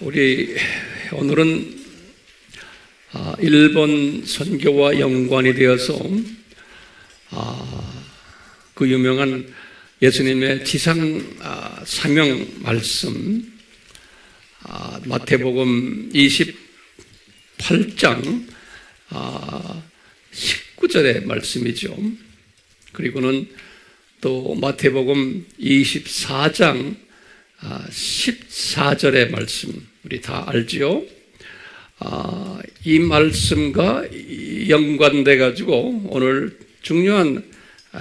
우리 오늘은 일본 선교와 연관이 되어서 그 유명한 예수님의 지상 사명 말씀 마태복음 28장 19절의 말씀이죠. 그리고는 또 마태복음 24장 14절의 말씀 우리 다 알지요? 이 말씀과 연관돼 가지고 오늘 중요한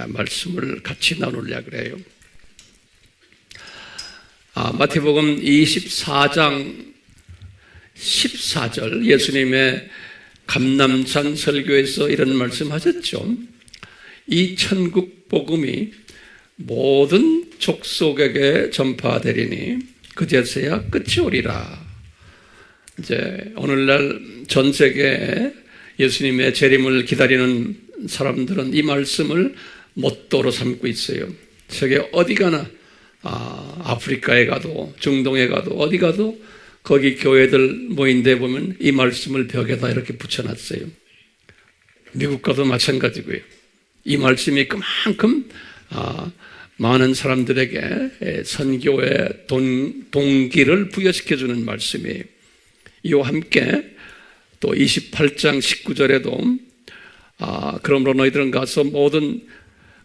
말씀을 같이 나누려고 그래요. 마태복음 24장 14절 예수님의 감람산 설교에서 이런 말씀하셨죠. 이 천국 복음이 모든 족속에게 전파되리니 그제서야 끝이 오리라. 이제 오늘날 전 세계에 예수님의 재림을 기다리는 사람들은 이 말씀을 모토로 삼고 있어요. 세계 어디 가나 아프리카에 가도 중동에 가도 어디 가도 거기 교회들 모인 데 보면 이 말씀을 벽에다 이렇게 붙여놨어요. 미국 가도 마찬가지고요. 이 말씀이 그만큼 많은 사람들에게 선교의 동기를 부여시켜주는 말씀이에요. 이와 함께 또 28장 19절에도 그러므로 너희들은 가서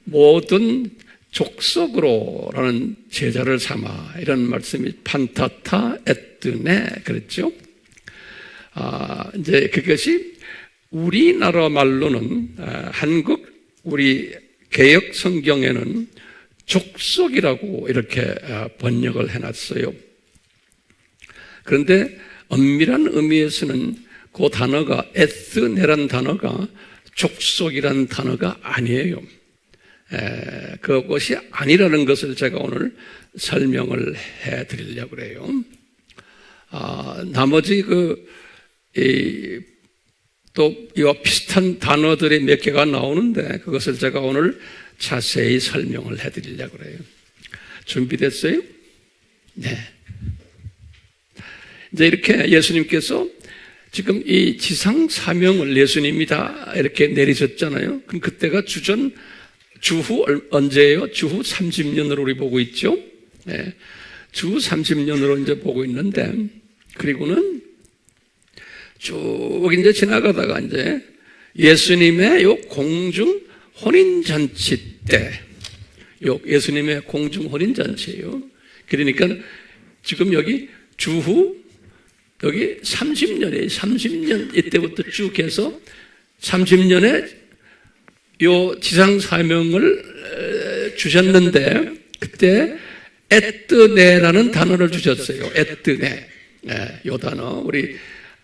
모든 족속으로라는 제자를 삼아 이런 말씀이 판타타 에뜨네 그랬죠. 이제 그것이 우리나라 말로는 한국 우리 개역 성경에는 족속이라고 이렇게 번역을 해놨어요. 그런데 엄밀한 의미에서는 그 단어가 에스네란 단어가 족속이라는 단어가 아니에요. 그것이 아니라는 것을 제가 오늘 설명을 해드리려고 해요. 나머지 또 이와 비슷한 단어들이 몇 개가 나오는데 그것을 제가 오늘 자세히 설명을 해드리려고 해요. 준비됐어요? 네. 이제 이렇게 예수님께서 지금 이 지상 사명을 예수님이 다 이렇게 내리셨잖아요. 그럼 그때가 주후 언제예요? 주후 30년으로 우리 보고 있죠. 네. 주후 30년으로 이제 보고 있는데, 그리고는 쭉 이제 지나가다가 이제 예수님의 요 공중 혼인잔치 때, 예수님의 공중 혼인잔치예요. 그러니까 지금 여기 주후 여기 30년이에요. 30년 이때부터 쭉 해서 30년에 요 지상 사명을 주셨는데 그때 에뜨네라는 단어를 주셨어요. 에뜨네. 요 단어 우리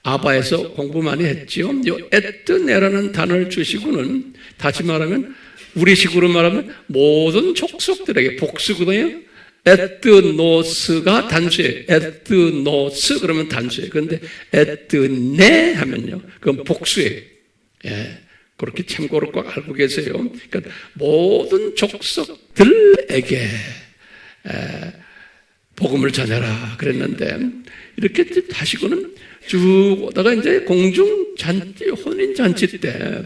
아바에서 공부 많이 했지요. 요 에뜨네라는 단어를 주시고는 다시 말하면 우리식으로 말하면 모든 족속들에게 복수거든요. 에뜨노스가 단수예요. 에뜨노스 그러면 단수예요. 그런데 에뜨네 하면요, 그건 복수예요. 예, 그렇게 참고로 꼭 알고 계세요. 그러니까 모든 족속들에게 복음을 전해라 그랬는데 이렇게 하시고는 쭉 오다가 이제 공중잔치 혼인잔치 때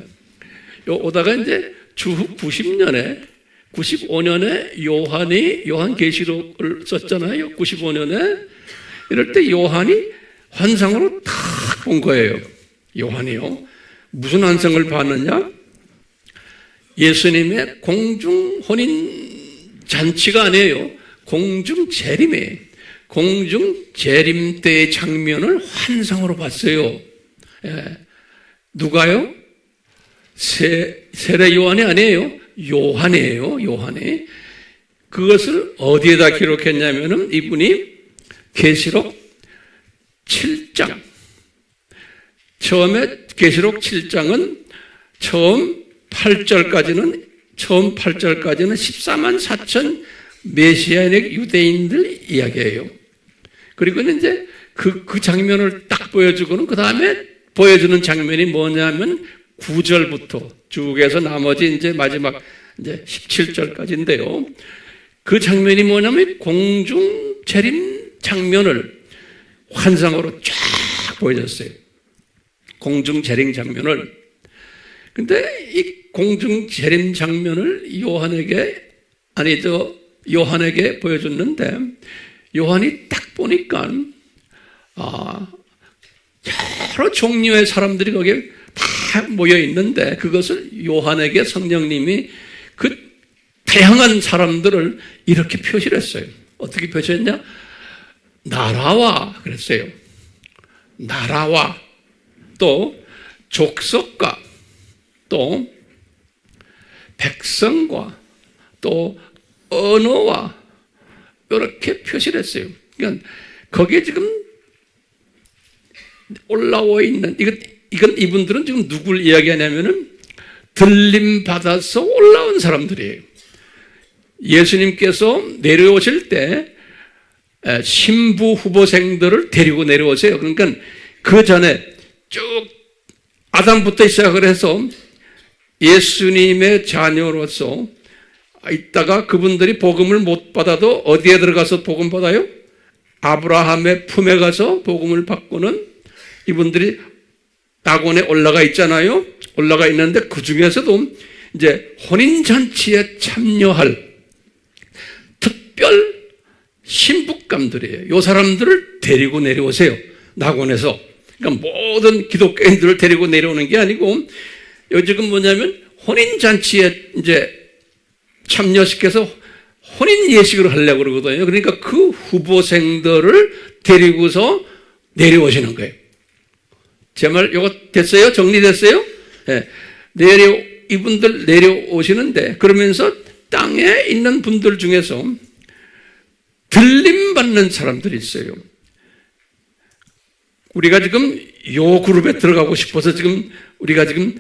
오다가 이제 주후 95년에 요한계시록을 썼잖아요. 95년에 이럴 때 요한이 환상으로 탁 본 거예요. 요한이요. 무슨 환상을 봤느냐? 예수님의 공중 혼인 잔치가 아니에요. 공중 재림이에요. 공중 재림 때의 장면을 환상으로 봤어요. 예. 누가요? 세례 요한이 아니에요. 요한이에요. 요한이. 그것을 어디에다 기록했냐면은 이분이 계시록 7장. 처음에 계시록 7장은 처음 8절까지는 14만 4천 메시아닉 유대인들 이야기예요. 그리고 이제 그 장면을 딱 보여주고는 그 다음에 보여주는 장면이 뭐냐면 9절부터 쭉 해서 나머지 이제 마지막 이제 17절까지인데요. 그 장면이 뭐냐면 공중 재림 장면을 환상으로 쫙 보여졌어요. 공중 재림 장면을. 근데 이 공중 재림 장면을 요한에게 보여줬는데, 요한이 딱 보니까 여러 종류의 사람들이 거기에 다 모여 있는데, 그것을 요한에게 성령님이 그 다양한 사람들을 이렇게 표시를 했어요. 어떻게 표시했냐? 나라와 그랬어요. 나라와, 또 족속과, 또 백성과, 또 언어와, 이렇게 표시를 했어요. 그러니까 거기에 지금 올라와 있는, 이건 이분들은 지금 누굴 이야기하냐면은 들림 받아서 올라온 사람들이에요. 예수님께서 내려오실 때 신부 후보생들을 데리고 내려오세요. 그러니까 그 전에 쭉 아담부터 시작을 해서 예수님의 자녀로서 있다가 그분들이 복음을 못 받아도 어디에 들어가서 복음 받아요? 아브라함의 품에 가서 복음을 받고는 이분들이 낙원에 올라가 있잖아요. 올라가 있는데 그 중에서도 이제 혼인잔치에 참여할 특별 신부감들이에요. 이 사람들을 데리고 내려오세요. 낙원에서. 그러니까 모든 기독교인들을 데리고 내려오는 게 아니고, 지금 뭐냐면 혼인잔치에 이제 참여시켜서 혼인 예식을 하려고 그러거든요. 그러니까 그 후보생들을 데리고서 내려오시는 거예요. 제 말 이거 됐어요? 정리됐어요? 네. 이분들 내려오시는데, 그러면서 땅에 있는 분들 중에서 들림받는 사람들이 있어요. 우리가 지금 요 그룹에 들어가고 싶어서 지금 우리가 지금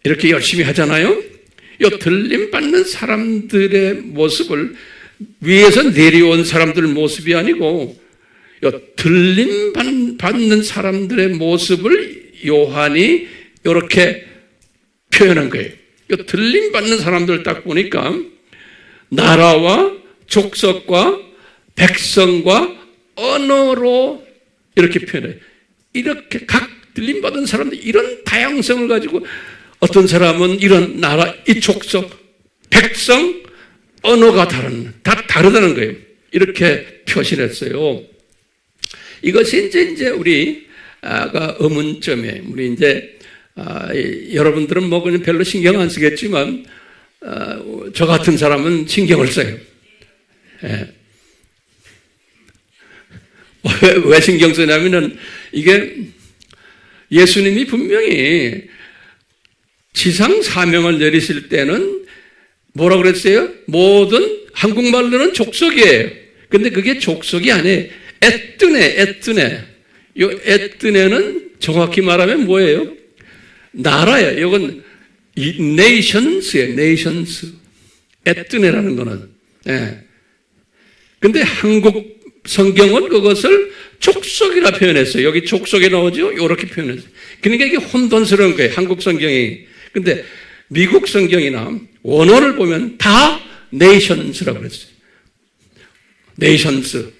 이렇게 열심히 하잖아요. 요 들림받는 사람들의 모습을, 위에서 내려온 사람들 모습이 아니고 요 들림받는 사람들의 모습을 요한이 이렇게 표현한 거예요. 요 들림받는 사람들 딱 보니까 나라와 족속과 백성과 언어로 이렇게 표현해요. 이렇게 각 들림받은 사람들, 이런 다양성을 가지고 어떤 사람은 이런 나라, 이 족속, 백성, 언어가 다 다르다는 거예요. 이렇게 표시를 했어요. 이것이 이제 우리가 의문점이에요. 우리 이제 여러분들은 뭐 그냥 별로 신경 안 쓰겠지만 저 같은 사람은 신경을 써요. 예. 왜 신경 쓰냐면은 이게 예수님이 분명히 지상 사명을 내리실 때는 뭐라고 그랬어요? 모든 한국말로는 족속이에요. 근데 그게 족속이 아니에요. 에뜨네. 요 에뜨네는 정확히 말하면 뭐예요? 나라예요. 이건 nations예요. nations. 에뜨네라는 거는. 예. 근데 한국 성경은 그것을 족속이라 표현했어요. 여기 족속이 나오죠? 이렇게 표현했어요. 그러니까 이게 혼돈스러운 거예요. 한국 성경이. 근데 미국 성경이나 원어를 보면 다 nations라고 그랬어요. nations.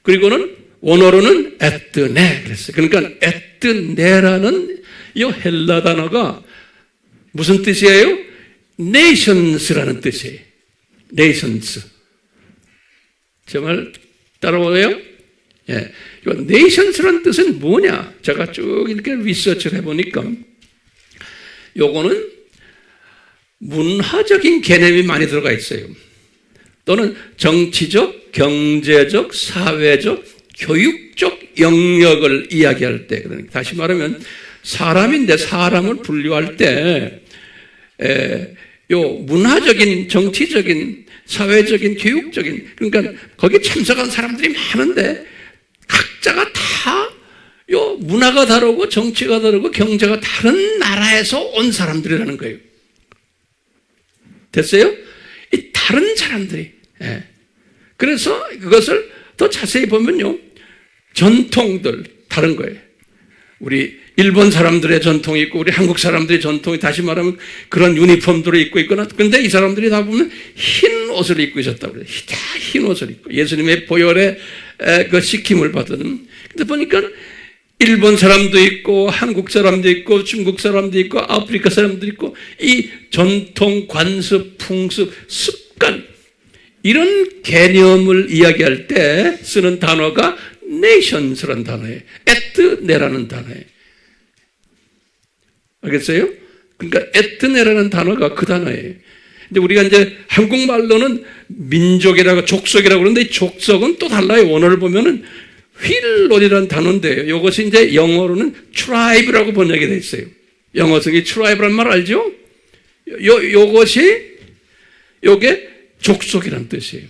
그리고는 원어로는 에뜨네 그랬어요. 그러니까 에뜨네라는 이 헬라 단어가 무슨 뜻이에요? nations라는 뜻이에요. nations. 제 말 따라오세요? 예. 이 nations라는 뜻은 뭐냐? 제가 쭉 이렇게 리서치를 해보니까 요거는 문화적인 개념이 많이 들어가 있어요. 또는 정치적, 경제적, 사회적, 교육적 영역을 이야기할 때, 그러니까 다시 말하면 사람인데 사람을 분류할 때, 요 문화적인, 정치적인, 사회적인, 교육적인, 그러니까 거기 참석한 사람들이 많은데 각자가 다 요 문화가 다르고 정치가 다르고 경제가 다른 나라에서 온 사람들이라는 거예요. 됐어요? 이 다른 사람들이. 예. 그래서 그것을 더 자세히 보면요, 전통들 다른 거예요. 우리 일본 사람들의 전통이 있고 우리 한국 사람들의 전통이, 다시 말하면 그런 유니폼들을 입고 있거나, 근데 이 사람들이 다 보면 흰 옷을 입고 있었다고 그래요. 다 흰 옷을 입고 예수님의 보혈의 그 시킴을 받은. 근데 보니까 일본 사람도 있고 한국 사람도 있고 중국 사람도 있고 아프리카 사람도 있고 이 전통, 관습, 풍습, 습관 이런 개념을 이야기할 때 쓰는 단어가 nations라는 단어예요. 에트네라는 단어예요. 알겠어요? 그러니까 에트네라는 단어가 그 단어예요. 근데 우리가 이제 한국말로는 민족이라고 족속이라고 그러는데 이 족속은 또 달라요. 원어를 보면은 휠론이라는 단어인데요. 이것이 이제 영어로는 tribe라고 번역이 되어 있어요. 영어성이 tribe라는 말 알죠? 요게 족속이라는 뜻이에요.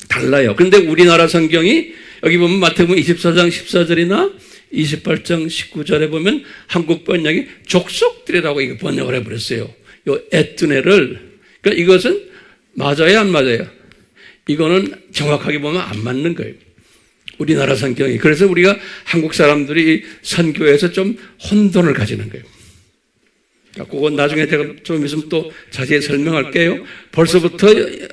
달라요. 근데 우리나라 성경이 여기 보면 마태복음 24장 14절이나 28장 19절에 보면 한국 번역이 족속들이라고 이거 번역을 해버렸어요. 요 에트네를. 그러니까 이것은 맞아요, 안 맞아요? 이거는 정확하게 보면 안 맞는 거예요. 우리나라 성경이. 그래서 우리가 한국 사람들이 선교에서 좀 혼돈을 가지는 거예요. 그건 나중에 제가 좀 있으면 또 자세히 설명할게요. 벌써부터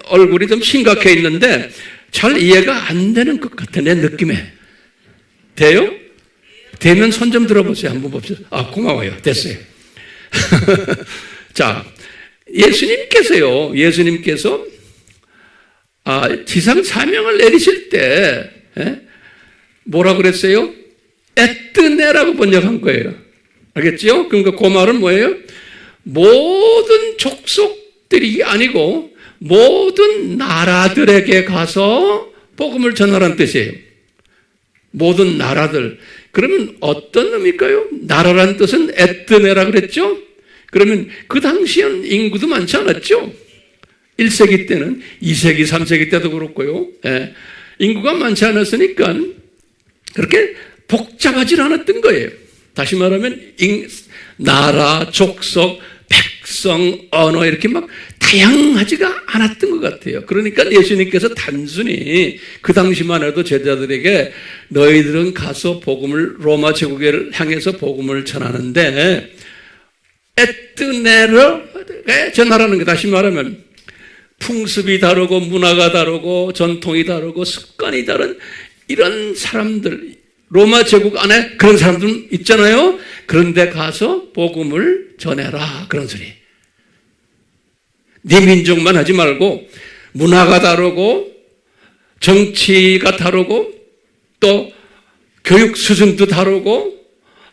얼굴이 좀 심각해 있는데 잘 이해가 안 되는 것 같아, 내 느낌에. 돼요? 되면 손 좀 들어보세요. 한번 봅시다. 아, 고마워요. 됐어요. 자, 예수님께서 지상 사명을 내리실 때 뭐라 그랬어요? 에뜨네라고 번역한 거예요. 알겠죠? 그러니까 그 말은 뭐예요? 모든 족속들이 아니고 모든 나라들에게 가서 복음을 전하라는 뜻이에요. 모든 나라들. 그러면 어떤 의미일까요? 나라라는 뜻은 에뜨네라 그랬죠? 그러면 그 당시에는 인구도 많지 않았죠? 1세기 때는 2세기, 3세기 때도 그렇고요. 인구가 많지 않았으니까 그렇게 복잡하지 않았던 거예요. 다시 말하면 나라, 족속, 백성, 언어 이렇게 막 다양하지가 않았던 것 같아요. 그러니까 예수님께서 단순히 그 당시만 해도 제자들에게 너희들은 가서 복음을 로마 제국을 향해서 복음을 전하는데 에뜨네를 전하라는 거. 다시 말하면 풍습이 다르고 문화가 다르고 전통이 다르고 습관이 다른 이런 사람들, 로마 제국 안에 그런 사람들 있잖아요. 그런데 가서 복음을 전해라. 그런 소리. 네 민족만 하지 말고 문화가 다르고 정치가 다르고 또 교육 수준도 다르고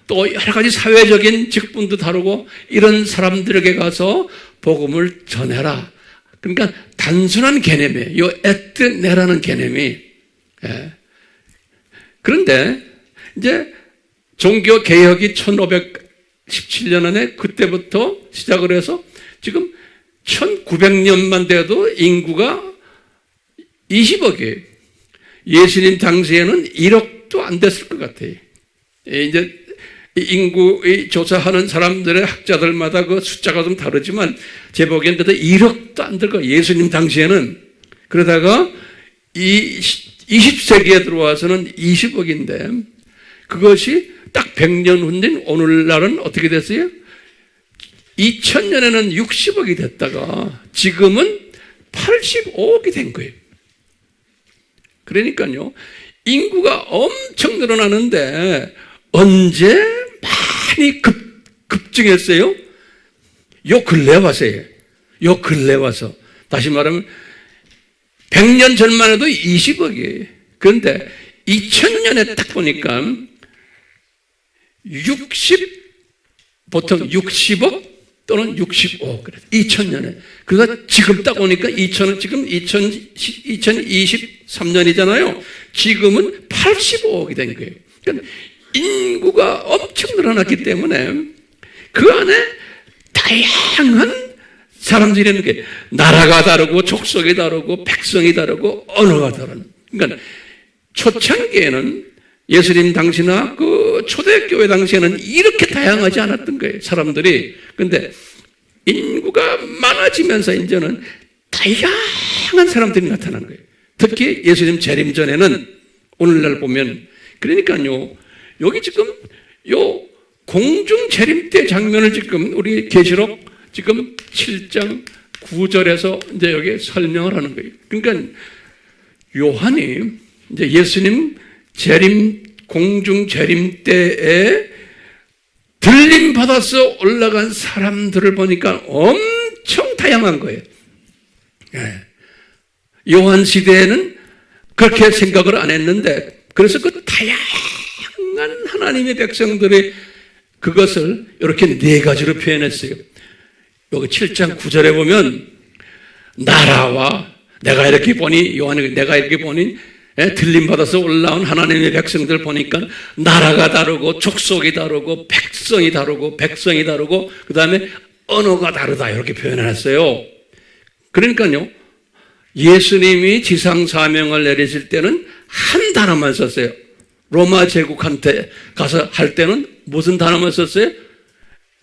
또 여러 가지 사회적인 직분도 다르고 이런 사람들에게 가서 복음을 전해라. 그러니까 단순한 개념이에요. 요 에뜨네라는 개념이. 그런데 이제 종교 개혁이 1517년에 그때부터 시작을 해서 지금 1900년만 돼도 인구가 20억이에요. 예수님 당시에는 1억도 안 됐을 것 같아요. 이제 인구 조사하는 사람들의 학자들마다 그 숫자가 좀 다르지만 제 보기엔 그래도 1억도 안 될 거예요. 예수님 당시에는. 그러다가 20세기에 들어와서는 20억인데 그것이 딱 100년 후인 오늘날은 어떻게 됐어요? 2000년에는 60억이 됐다가 지금은 85억이 된 거예요. 그러니까요, 인구가 엄청 늘어나는데 언제 많이 급증했어요? 요 근래 와서예요. 요 근래 와서. 다시 말하면 100년 전만 해도 20억이에요. 그런데 2000년에 딱 보니까 보통 60억 또는 65억. 2000년에. 그가 지금 딱 오니까 지금 2023년이잖아요. 지금은 85억이 된 거예요. 그러니까 인구가 엄청 늘어났기 때문에 그 안에 다양한 사람들이 있는 게 나라가 다르고 족속이 다르고 백성이 다르고 언어가 다른. 그러니까 초창기에는 예수님 당시나 그 초대교회 당시에는 이렇게 다양하지 않았던 거예요. 사람들이. 그런데 인구가 많아지면서 이제는 다양한 사람들이 나타나는 거예요. 특히 예수님 재림 전에는 오늘날 보면 그러니까요. 여기 지금 요 공중 재림 때 장면을 지금 우리 계시록 지금 7장 9절에서 이제 여기 설명을 하는 거예요. 그러니까 요한이 이제 예수님 공중 재림 때에 들림 받아서 올라간 사람들을 보니까 엄청 다양한 거예요. 요한 시대에는 그렇게 생각을 안 했는데, 그래서 그 다양한 하나님의 백성들의 그것을 이렇게 네 가지로 표현했어요. 여기 7장 9절에 보면 나라와 내가 이렇게 보니, 요한이 내가 이렇게 보니 들림 받아서 올라온 하나님의 백성들 보니까 나라가 다르고 족속이 다르고 백성이 다르고 그 다음에 언어가 다르다 이렇게 표현해놨어요. 그러니까요, 예수님이 지상 사명을 내리실 때는 한 단어만 썼어요. 로마 제국한테 가서 할 때는 무슨 단어만 썼어요?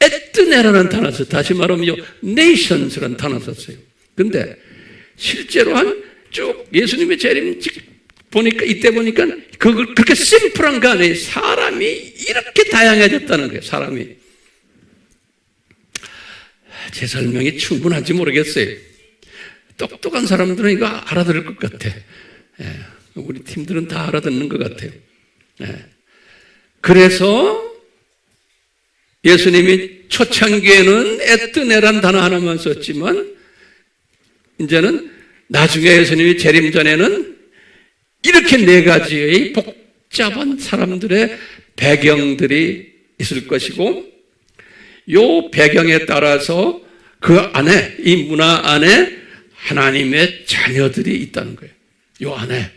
에트네라는 단어 썼어요. 다시 말하면 nations라는 단어 썼어요. 근데 실제로 쭉 예수님의 재림 보니까, 이때 보니까 그렇게 심플한 거 아니에요. 사람이 이렇게 다양해졌다는 거예요. 사람이. 제 설명이 충분한지 모르겠어요. 똑똑한 사람들은 이거 알아들을 것 같아. 우리 팀들은 다 알아듣는 것 같아요. 그래서 예수님이 초창기에는 에뜨네란 단어 하나만 썼지만, 이제는 나중에 예수님이 재림 전에는 이렇게 네 가지의 복잡한 사람들의 배경들이 있을 것이고, 이 배경에 따라서 그 안에, 이 문화 안에 하나님의 자녀들이 있다는 거예요. 이 안에.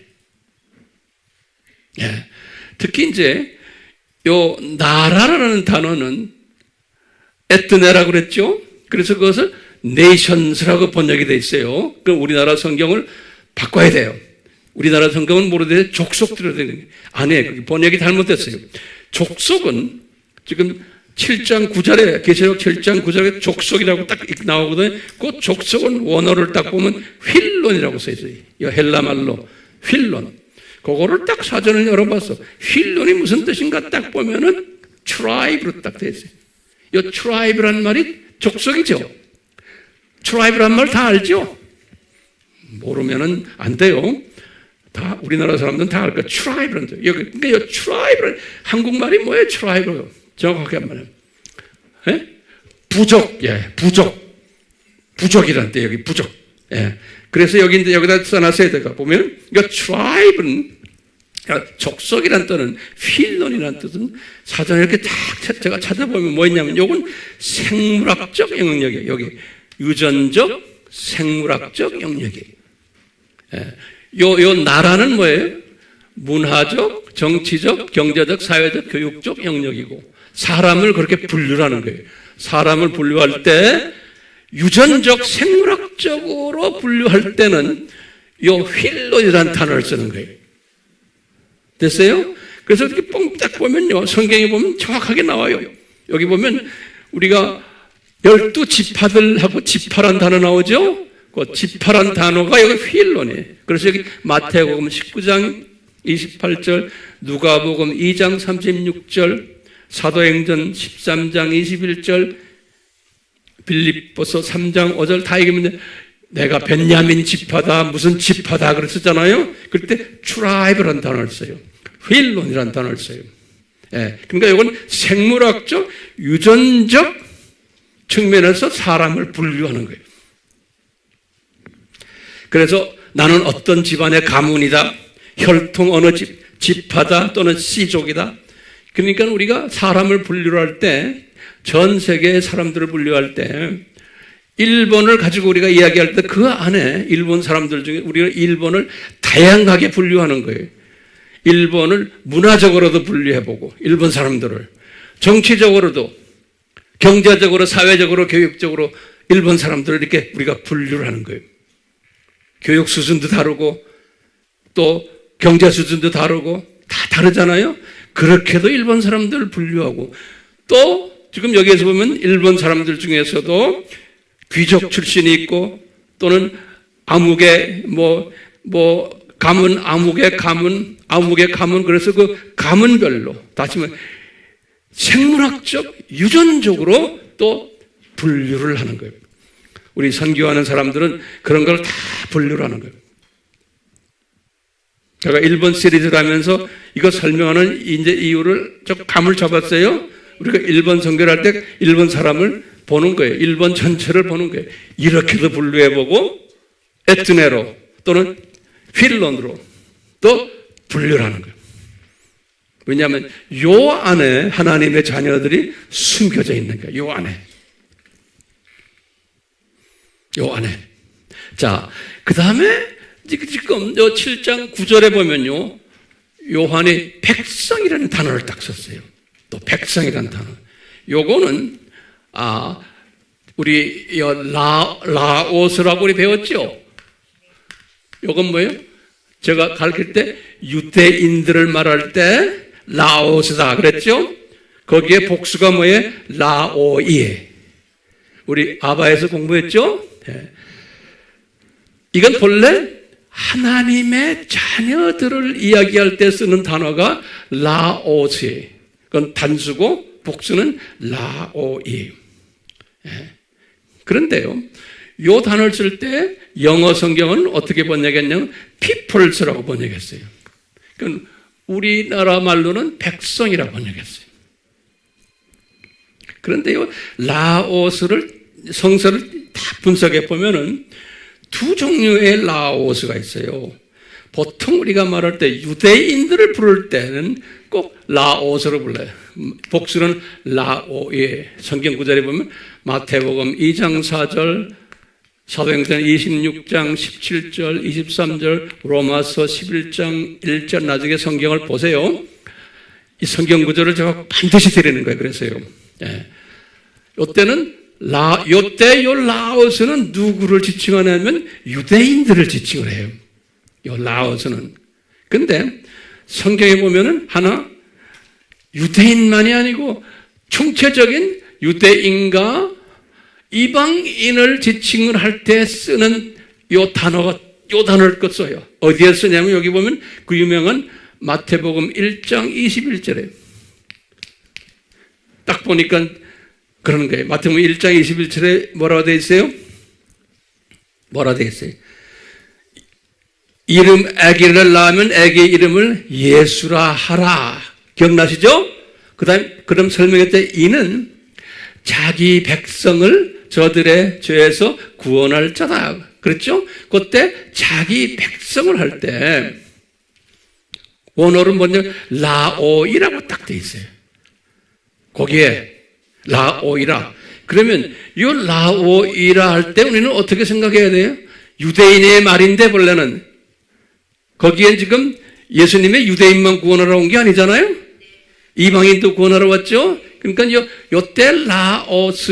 특히 이제 요 나라라는 단어는 에트네라고 그랬죠. 그래서 그것을 nations라고 번역이 되어 있어요. 그럼 우리나라 성경을 바꿔야 돼요. 우리나라 성경은 모르되 족속들로 되는 거예요. 아니에요. 번역이 잘못됐어요. 족속은 지금 7장 9절에, 계시록 7장 9절에 족속이라고 딱 나오거든요. 그 족속은 원어를 딱 보면 휠론이라고 써 있어요. 이 헬라 말로 휠론. 그거를 딱 사전을 열어봤어. 휠론이 무슨 뜻인가 딱 보면은 트라이브로 딱 돼 있어요. 이 트라이브란 말이 족속이죠. 트라이브란 말 다 알죠? 모르면은 안 돼요. 다 우리나라 사람들은 다 알까? 트라이브란 뜻. 여기 그러니까 이 트라이브란 한국말이 뭐예요? 트라이브. 정확하게 한번 해. 부족. 부족이란 뜻. 여기 부족. 그래서 여기다 써놨어야 돼가 보면 이 트라이브는 족속이란 뜻은 휠론이라는 뜻은 사전에 이렇게 딱 제가 찾아보면 뭐 있냐면 요건 생물학적 영역이에요. 여기 유전적 생물학적 영역이에요. 요 나라는 뭐예요? 문화적, 정치적, 경제적, 사회적, 교육적 영역이고 사람을 그렇게 분류하는 거예요. 사람을 분류할 때 유전적, 생물학적으로 분류할 때는 요 휠론이라는 단어를 쓰는 거예요. 됐어요? 그래서 이렇게 딱 보면요, 성경에 보면 정확하게 나와요. 여기 보면 우리가 12지파들하고 지파란 단어 나오죠? 그 지파란 단어가 여기 휠론이에요. 그래서 여기 마태복음 19장 28절, 누가복음 2장 36절, 사도행전 13장 21절, 빌립보서 3장 5절 다 얘기하면 내가 벤야민 지파다, 무슨 지파다 그랬었잖아요. 그럴 때 트라이브라는 단어를 써요. 휠론이라는 단어를 써요. 그러니까 이건 생물학적, 유전적 측면에서 사람을 분류하는 거예요. 그래서 나는 어떤 집안의 가문이다, 혈통 어느 지파다 또는 씨족이다. 그러니까 우리가 사람을 분류할 때, 전 세계의 사람들을 분류할 때, 일본을 가지고 우리가 이야기할 때 그 안에 일본 사람들 중에 우리가 일본을 다양하게 분류하는 거예요. 일본을 문화적으로도 분류해보고, 일본 사람들을 정치적으로도, 경제적으로, 사회적으로, 교육적으로 일본 사람들을 이렇게 우리가 분류를 하는 거예요. 교육 수준도 다르고 또 경제 수준도 다르고 다 다르잖아요. 그렇게도 일본 사람들을 분류하고, 또 지금 여기에서 보면 일본 사람들 중에서도 귀족 출신이 있고 또는 아무개 가문, 아무개 가문, 그래서 그 가문별로 다시 말해 생물학적, 유전적으로 또 분류를 하는 거예요. 우리 선교하는 사람들은 그런 걸 다 분류를 하는 거예요. 제가 1번 시리즈를 하면서 이거 설명하는 이제 이유를 좀 감을 잡았어요. 우리가 1번 성경을 할 때 1번 사람을 보는 거예요. 1번 전체를 보는 거예요. 이렇게도 분류해보고 에트네로 또는 필론으로 또 분류를 하는 거예요. 왜냐하면 요 안에 하나님의 자녀들이 숨겨져 있는 거예요. 요 안에. 요 안에. 자, 그 다음에 지금 7장 9절에 보면요. 요한이 백성이라는 단어를 딱 썼어요. 또 백성이라는 단어. 요거는, 우리 라오스라고 우리 배웠죠? 요건 뭐예요? 제가 가르칠 때 유대인들을 말할 때 라오스다 그랬죠? 거기에 복수가 뭐예요? 라오이에. 우리 아바에서 공부했죠? 네. 이건 본래 하나님의 자녀들을 이야기할 때 쓰는 단어가 라오스예요. 그건 단수고 복수는 라오이에요. 네. 그런데요, 이 단어를 쓸 때 영어 성경은 어떻게 번역했냐면 peoples라고 번역했어요. 그건 우리나라 말로는 백성이라고 번역했어요. 그런데요, 라오스를 성서를 다 분석해 보면은 두 종류의 라오스가 있어요. 보통 우리가 말할 때 유대인들을 부를 때는 꼭 라오스로 불러요. 복수는 라오예. 성경 구절에 보면 마태복음 2장 4절, 사도행전 26장 17절, 23절, 로마서 11장 1절 나중에 성경을 보세요. 이 성경 구절을 제가 반드시 드리는 거예요. 그래서요. 예. 요때는 요때 요 라오스는 누구를 지칭하냐면 유대인들을 지칭을 해요. 요 라오스는. 근데 성경에 보면은 하나 유대인만이 아니고 총체적인 유대인과 이방인을 지칭을 할 때 쓰는 요 단어를 써요. 어디에 쓰냐면 여기 보면 그 유명한 마태복음 1장 21절에 딱 보니까 그러는 거예요. 마태복음 1장 21절에 뭐라고 되어 있어요? 뭐라고 되어 있어요? 아기를 낳으면 아기의 이름을 예수라 하라. 기억나시죠? 그럼 설명했을 때 이는 자기 백성을 저들의 죄에서 구원할 자다. 그렇죠? 그때 자기 백성을 할 때 원어는 뭐냐면 라오이라고 딱 돼 있어요. 거기에 라오이라. 그러면 이 라오이라 할 때 우리는 어떻게 생각해야 돼요? 유대인의 말인데 본래는 거기엔 지금 예수님의 유대인만 구원하러 온 게 아니잖아요? 이방인도 구원하러 왔죠? 그러니까 요때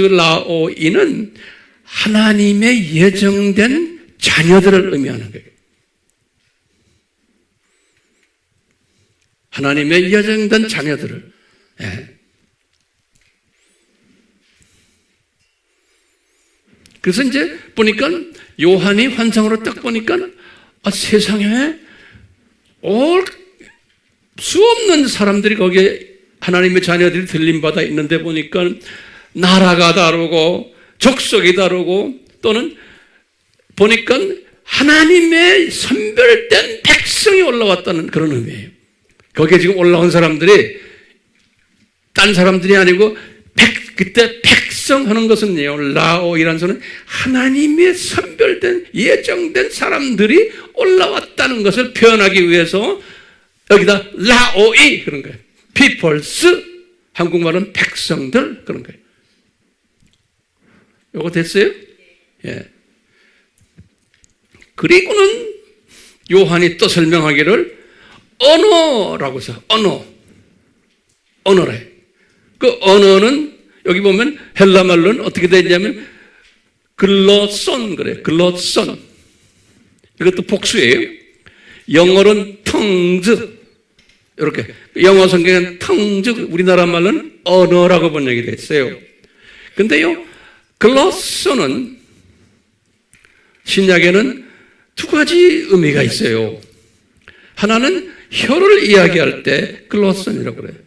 라오이는 하나님의 예정된 자녀들을 의미하는 거예요. 하나님의 예정된 자녀들을. 예. 그래서 이제 보니까 요한이 환상으로 딱 보니까 세상에 수 없는 사람들이 거기에 하나님의 자녀들이 들림받아 있는데 보니까 나라가 다르고 족속이 다르고 또는 보니까 하나님의 선별된 백성이 올라왔다는 그런 의미예요. 거기에 지금 올라온 사람들이 딴 사람들이 아니고 그때 백성 하는 것은요, 라오이라는 소는 하나님의 선별된 예정된 사람들이 올라왔다는 것을 표현하기 위해서 여기다 라오이 그런 거예요. peoples, 한국말은 백성들 그런 거예요. 요거 됐어요? 예. 그리고는 요한이 또 설명하기를 언어라고 해서 언어래. 그 언어는 여기 보면 헬라 말로는 어떻게 되냐면 글로손 그래. 글로손. 이것도 복수예요. 영어로는 tongues. 이렇게 영어 성경에는 tongues, 우리나라 말로는 언어라고 번역이 됐어요. 근데요, 글로손은 신약에는 두 가지 의미가 있어요. 하나는 혀를 이야기할 때 글로손이라고 그래요.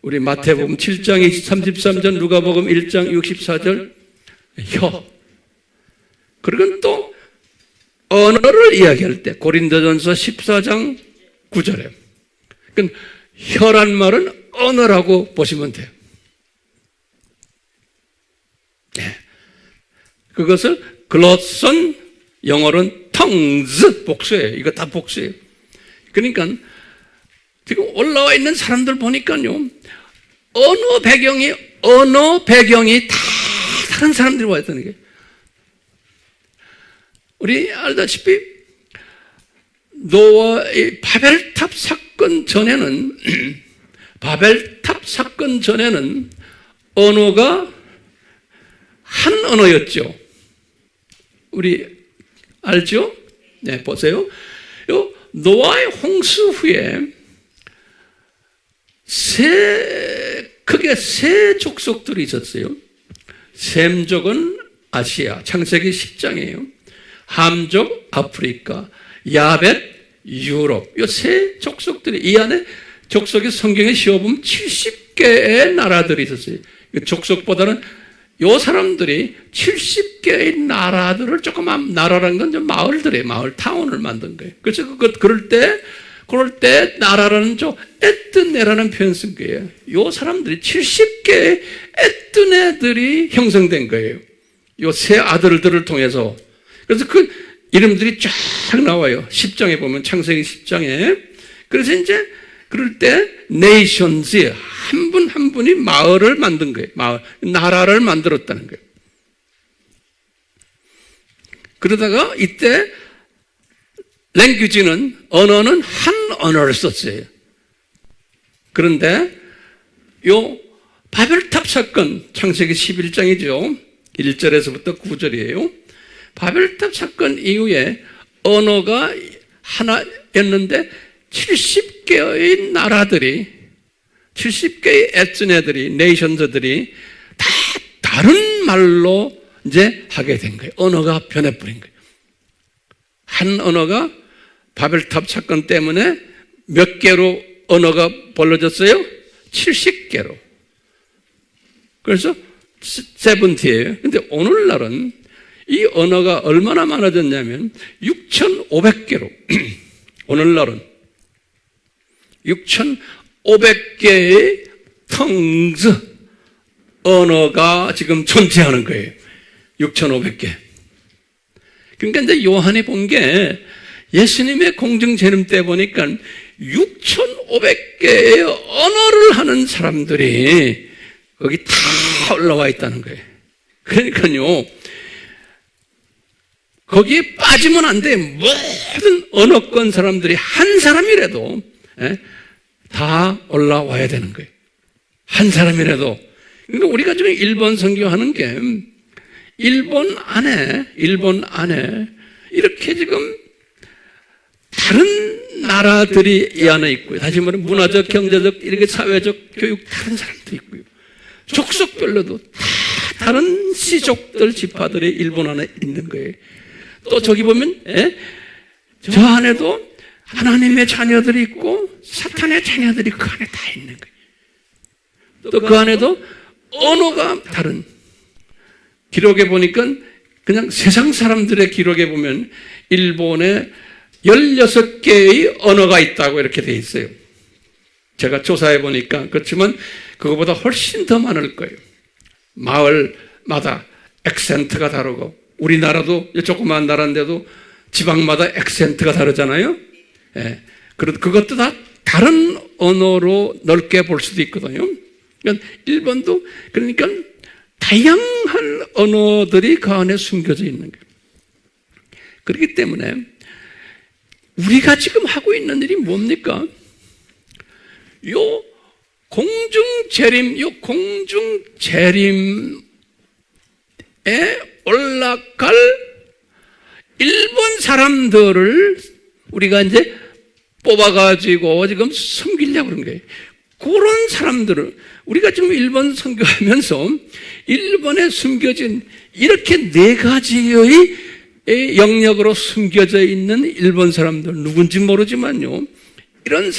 우리 마태복음 7장 33절, 누가복음 1장 64절 혀. 그리고 또 언어를 이야기할 때 고린도전서 14장 9절에 그러니까 혀란 말은 언어라고 보시면 돼요. 네. 그것을 글로선, 영어로는 tongues, 복수예요. 이거 다 복수예요. 그러니까 지금 올라와 있는 사람들 보니까요, 언어 배경이 다 다른 사람들이 와 있다는 게. 우리 알다시피 노아의 바벨탑 사건 전에는 언어가 한 언어였죠. 우리 알죠? 네, 보세요. 노아의 홍수 후에 크게 세 족속들이 있었어요. 셈족은 아시아, 창세기 10장이에요. 함족, 아프리카, 야벳, 유럽. 이 세 족속들이, 이 안에 족속이 성경에 씌워보면 70개의 나라들이 있었어요. 족속보다는 요 사람들이 70개의 나라들을 조그만 나라라는 건 좀 마을들이에요. 마을 타운을 만든 거예요. 그래서 그럴 때 나라라는 에뜨네라는 표현 쓴 거예요. 요 사람들이 70개의 에뜨네들이 형성된 거예요. 요 세 아들들을 통해서. 그래서 그 이름들이 쫙 나와요. 10장에 보면 창세기 10장에. 그래서 이제 그럴 때 네이션즈 한 분 한 분이 마을을 만든 거예요. 나라를 만들었다는 거예요. 그러다가 이때 랭귀지는 언어는 한 언어를 썼어요. 그런데 요 바벨탑 사건 창세기 11장이죠. 1절에서부터 9절이에요. 바벨탑 사건 이후에 언어가 하나였는데 70개의 나라들이 70개의 에츠네들이 네이션즈들이 다 다른 말로 이제 하게 된 거예요. 언어가 변해버린 거예요. 한 언어가 바벨탑 사건 때문에 몇 개로 언어가 벌어졌어요? 70개로. 그래서 70예요. 근데 오늘날은 이 언어가 얼마나 많아졌냐면 6,500개로 오늘날은 6,500개의 tongues 언어가 지금 존재하는 거예요. 6,500개. 그러니까 이제 요한이 본 게 예수님의 공중 재림 때 보니까 6,500개의 언어를 하는 사람들이 거기 다 올라와 있다는 거예요. 그러니까요, 거기에 빠지면 안 돼. 모든 언어권 사람들이 한 사람이라도 다 올라와야 되는 거예요. 한 사람이라도. 그러니까 우리가 지금 일본 선교하는 게 일본 안에 이렇게 지금 다른 나라들이 이 안에 있고요. 다시 말하면 문화적, 경제적, 이렇게 사회적, 교육 다른 사람도 있고요. 족속별로도 다 다른 시족들, 지파들이 일본 안에 있는 거예요. 또 저기 보면 저 안에도 하나님의 자녀들이 있고 사탄의 자녀들이 그 안에 다 있는 거예요. 또 그 안에도 언어가 다른. 기록에 보니까 그냥 세상 사람들의 기록에 보면 일본에 16개의 언어가 있다고 이렇게 돼 있어요. 제가 조사해 보니까. 그렇지만 그거보다 훨씬 더 많을 거예요. 마을마다 액센트가 다르고, 우리나라도 조그마한 나라인데도 지방마다 액센트가 다르잖아요. 예. 그것도 다 다른 언어로 넓게 볼 수도 있거든요. 그러니까 일본도 그러니까 다양한 언어들이 그 안에 숨겨져 있는 거예요. 그렇기 때문에 우리가 지금 하고 있는 일이 뭡니까? 요 공중재림에 올라갈 일본 사람들을 우리가 이제 뽑아가지고 지금 섬기려고 그런 거예요. 그런 사람들을 우리가 지금 일본 선교하면서 일본에 숨겨진 이렇게 네 가지의 영역으로 숨겨져 있는 일본 사람들, 누군지 모르지만요, 이런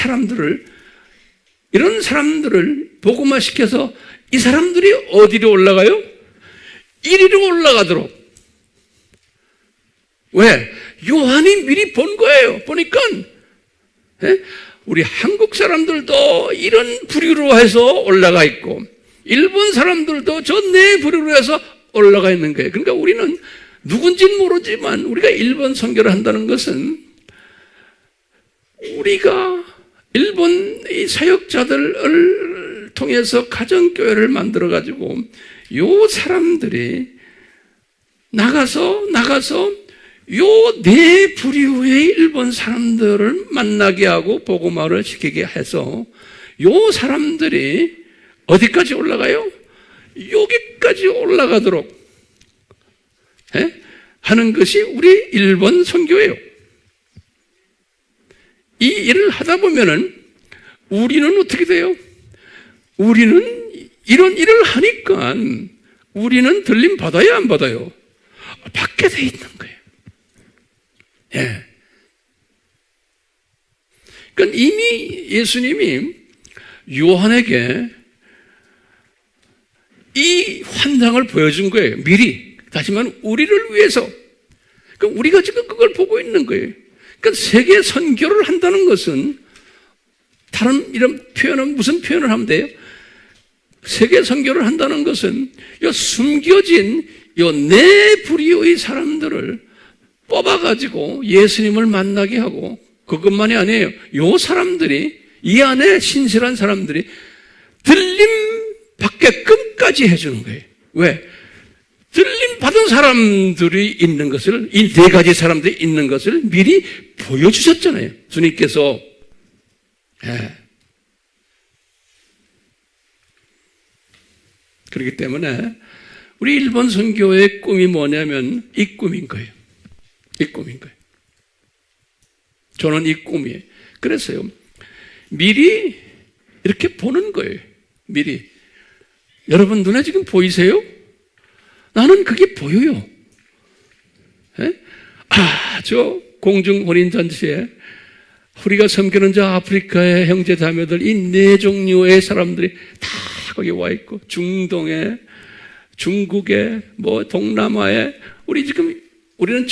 사람들을 복음화시켜서 이 사람들이 어디로 올라가요? 1위로 올라가도록. 왜? 요한이 미리 본 거예요. 보니까 우리 한국 사람들도 이런 부류로 해서 올라가 있고 일본 사람들도 저 네 부류로 해서 올라가 있는 거예요. 그러니까 우리는 누군지는 모르지만 우리가 일본 선교를 한다는 것은 우리가 일본 이 사역자들을 통해서 가정교회를 만들어가지고 요 사람들이 나가서 요 네 부류의 일본 사람들을 만나게 하고 복음화를 시키게 해서 요 사람들이 어디까지 올라가요? 여기까지 올라가도록 하는 것이 우리 일본 선교예요. 이 일을 하다 보면은 우리는 어떻게 돼요? 우리는 이런 일을 하니까 우리는 들림 받아요, 안 받아요? 받게 돼 있는 거예요. 예. 그러니까 이미 예수님이 요한에게 이 환상을 보여준 거예요. 미리. 다시 말하면 우리를 위해서. 그러니까 우리가 지금 그걸 보고 있는 거예요. 그러니까 세계 선교를 한다는 것은 다른 이런 표현은 무슨 표현을 하면 돼요? 세계 선교를 한다는 것은 요 숨겨진 요 네 부류의 사람들을 뽑아가지고 예수님을 만나게 하고 그것만이 아니에요. 요 사람들이 이 안에 신실한 사람들이 들림 받게끔까지 해주는 거예요. 왜? 들림 받은 사람들이 있는 것을 이 네 가지 사람들이 있는 것을 미리 보여주셨잖아요. 주님께서. 예. 그렇기 때문에 우리 일본 선교의 꿈이 뭐냐면 이 꿈인 거예요. 이 꿈인 거예요. 저는 이 꿈이에요. 그래서요. 미리 이렇게 보는 거예요. 미리. 여러분 눈에 지금 보이세요? 나는 그게 보여요. 저 공중혼인잔치에 우리가 섬기는 저 아프리카의 형제 자매들 이 네 종류의 사람들이 다 거기 와 있고 중동에 중국에 뭐 동남아에 우리는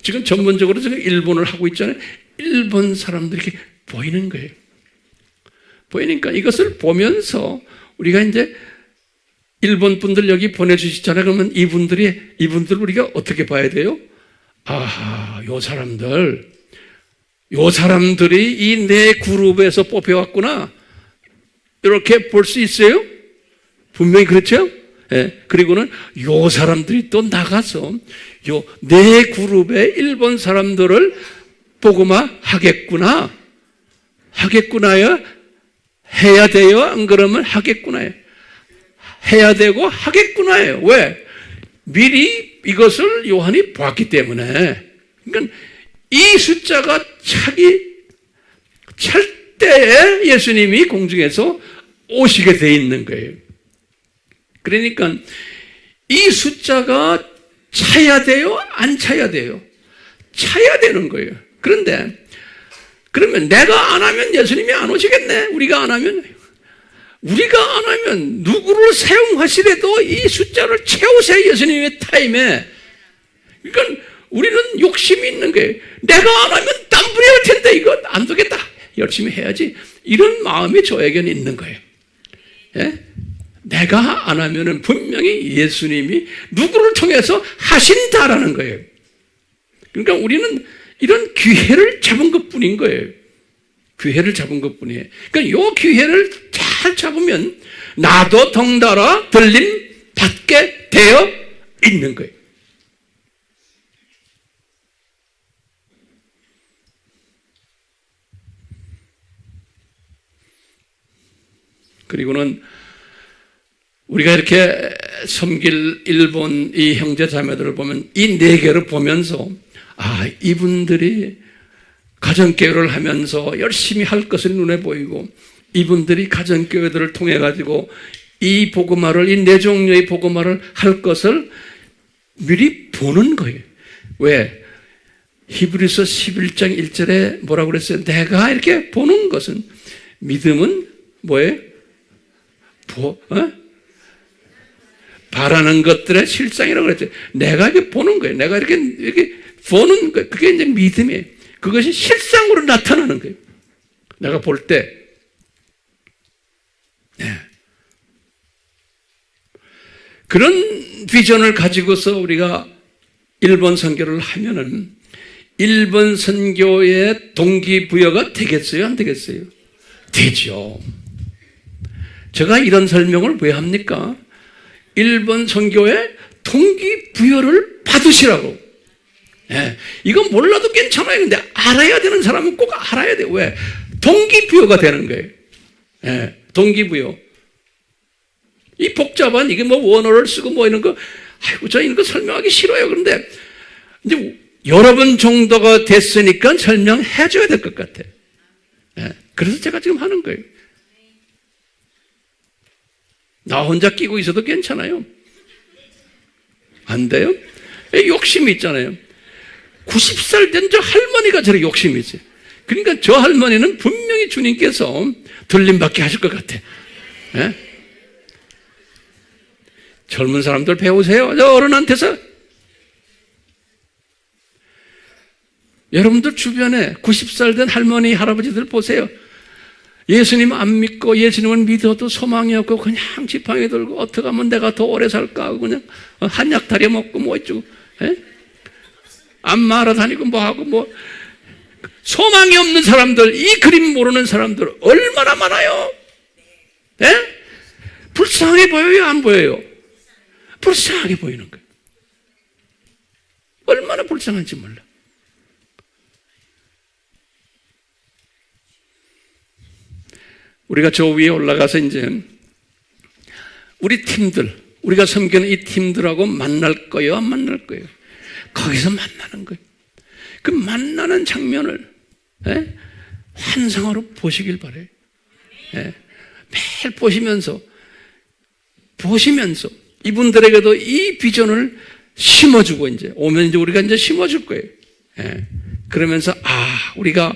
지금 전문적으로 지금 일본을 하고 있잖아요. 일본 사람들이 이렇게 보이는 거예요. 보이니까 이것을 보면서 우리가 이제 일본 분들 여기 보내주시잖아요. 그러면 이분들 우리가 어떻게 봐야 돼요? 아하, 요 사람들이 이 네 그룹에서 뽑혀왔구나. 이렇게 볼 수 있어요? 분명히 그렇죠? 예. 그리고는 요 사람들이 또 나가서 요 네 그룹의 일본 사람들을 복음화 하겠구나. 하겠구나요? 해야 돼요? 안 그러면 하겠구나요? 해야 되고 하겠구나예요. 왜? 미리 이것을 요한이 보았기 때문에. 그러니까 이 숫자가 찰 때에 예수님이 공중에서 오시게 돼 있는 거예요. 그러니까 이 숫자가 차야 돼요? 안 차야 돼요? 차야 되는 거예요. 그런데 그러면 내가 안 하면 예수님이 안 오시겠네. 우리가 안 하면 누구를 사용하시래도 이 숫자를 채우세요. 예수님의 타임에. 그러니까 우리는 욕심이 있는 거예요. 내가 안 하면 땀부리 할 텐데 이거 안 되겠다. 열심히 해야지. 이런 마음이 저에게는 있는 거예요. 예? 내가 안 하면은 분명히 예수님이 누구를 통해서 하신다라는 거예요. 그러니까 우리는 이런 기회를 잡은 것 뿐인 거예요. 기회를 잡은 것 뿐이에요. 그러니까 이 기회를 잘 잡으면 나도 덩달아 들림 받게 되어 있는 거예요. 그리고는 우리가 이렇게 섬길 일본 이 형제 자매들을 보면 이 네 개를 보면서 이분들이 가정교회를 하면서 열심히 할 것을 눈에 보이고 이분들이 가정교회들을 통해 가지고 이 복음화를 이 네 종류의 복음화를 할 것을 미리 보는 거예요. 왜? 히브리서 11장 1절에 뭐라고 그랬어요? 내가 이렇게 보는 것은 믿음은 뭐예요? 바라는 것들의 실상이라고 그랬죠. 내가 이렇게 보는 거예요. 내가 이렇게 보는 거, 그게 이제 믿음이에요. 그것이 실상으로 나타나는 거예요. 내가 볼 때, 네. 그런 비전을 가지고서 우리가 일본 선교를 하면은 일본 선교의 동기부여가 되겠어요? 안 되겠어요? 되죠. 제가 이런 설명을 왜 합니까? 일본 선교의 동기부여를 받으시라고. 예, 이건 몰라도 괜찮아요. 근데 알아야 되는 사람은 꼭 알아야 돼요. 왜? 동기부여가 되는 거예요. 예, 동기부여. 이 복잡한, 이게 뭐 원어를 쓰고 뭐 이런 거, 아이고, 저 이런 거 설명하기 싫어요. 그런데 이제 여러분 정도가 됐으니까 설명해 줘야 될 것 같아. 예, 그래서 제가 지금 하는 거예요. 나 혼자 끼고 있어도 괜찮아요. 안 돼요? 욕심이 있잖아요. 90살 된 저 할머니가 저렇게 욕심이 있어요. 그러니까 저 할머니는 분명히 주님께서 들림받게 하실 것 같아. 예? 젊은 사람들 배우세요. 저 어른한테서. 여러분들 주변에 90살 된 할머니, 할아버지들 보세요. 예수님 안 믿고 예수님을 믿어도 소망이 없고 그냥 지팡이 들고 어떻게 하면 내가 더 오래 살까 하고 그냥 한약 다려 먹고 뭐 어쩌고, 안 말아다니고 뭐 하고 뭐. 소망이 없는 사람들, 이 그림 모르는 사람들 얼마나 많아요. 예? 불쌍하게 보여요, 안 보여요? 불쌍하게 보이는 거예요. 얼마나 불쌍한지 몰라. 우리가 저 위에 올라가서 이제 우리 팀들, 우리가 섬기는 이 팀들하고 만날 거예요, 안 만날 거예요? 거기서 만나는 거예요. 그 만나는 장면을 환상으로 보시길 바라요. 매일 보시면서 이분들에게도 이 비전을 심어주고 이제 오면 이제 우리가 이제 심어줄 거예요. 그러면서 우리가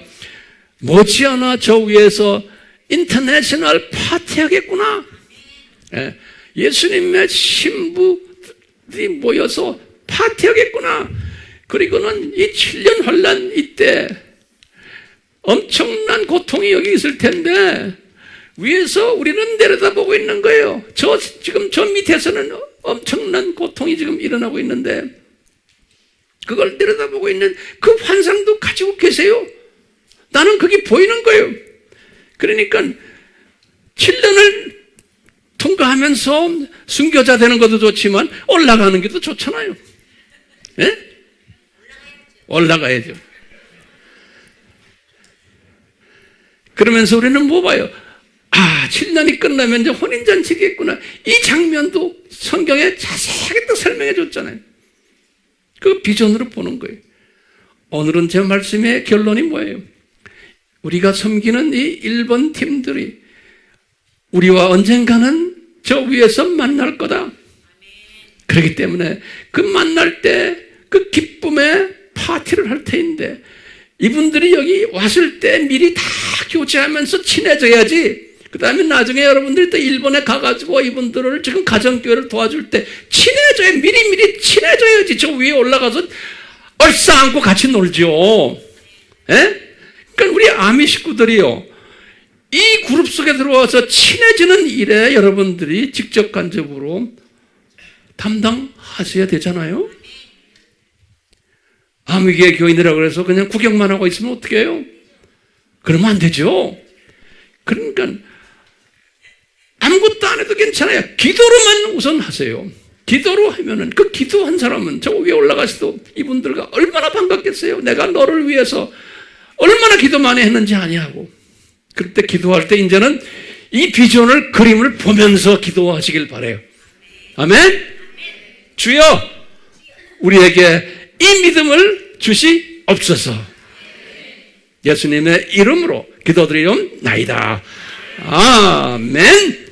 머지않아 저 위에서 인터내셔널 파티하겠구나. 예수님의 신부들이 모여서 파티하겠구나. 그리고는 이 7년 환란 이때 엄청난 고통이 여기 있을 텐데 위에서 우리는 내려다보고 있는 거예요. 지금 저 밑에서는 엄청난 고통이 지금 일어나고 있는데 그걸 내려다보고 있는 그 환상도 가지고 계세요. 나는 그게 보이는 거예요. 그러니까 7년을 통과하면서 순교자 되는 것도 좋지만 올라가는 게 더 좋잖아요. 올라가야죠. 그러면서 우리는 뭐 봐요? 7년이 끝나면 이제 혼인잔치겠구나. 이 장면도 성경에 자세하게 또 설명해 줬잖아요. 그 비전으로 보는 거예요. 오늘은 제 말씀의 결론이 뭐예요? 우리가 섬기는 이 일본 팀들이 우리와 언젠가는 저 위에서 만날 거다. 그렇기 때문에 그 만날 때 그 기쁨의 파티를 할 테인데 이분들이 여기 왔을 때 미리 다 교제하면서 친해져야지. 그 다음에 나중에 여러분들이 또 일본에 가가지고 이분들을 지금 가정교회를 도와줄 때 친해져야, 미리 친해져야지. 저 위에 올라가서 얼싸안고 같이 놀죠. 그러니까 우리 아미 식구들이요, 이 그룹 속에 들어와서 친해지는 일에 여러분들이 직접 간접으로 담당하셔야 되잖아요. 아미교회 교인이라고 해서 그냥 구경만 하고 있으면 어떻게 해요? 그러면 안 되죠. 그러니까 아무것도 안 해도 괜찮아요. 기도로만 우선 하세요. 기도로 하면은 그 기도한 사람은 저 위에 올라가서도 이분들과 얼마나 반갑겠어요. 내가 너를 위해서 얼마나 기도 많이 했는지 아냐고. 그럴 때 기도할 때 이제는 이 비전을, 그림을 보면서 기도하시길 바라요. 아멘? 주여, 우리에게 이 믿음을 주시옵소서. 예수님의 이름으로 기도드리옵나이다. 아멘.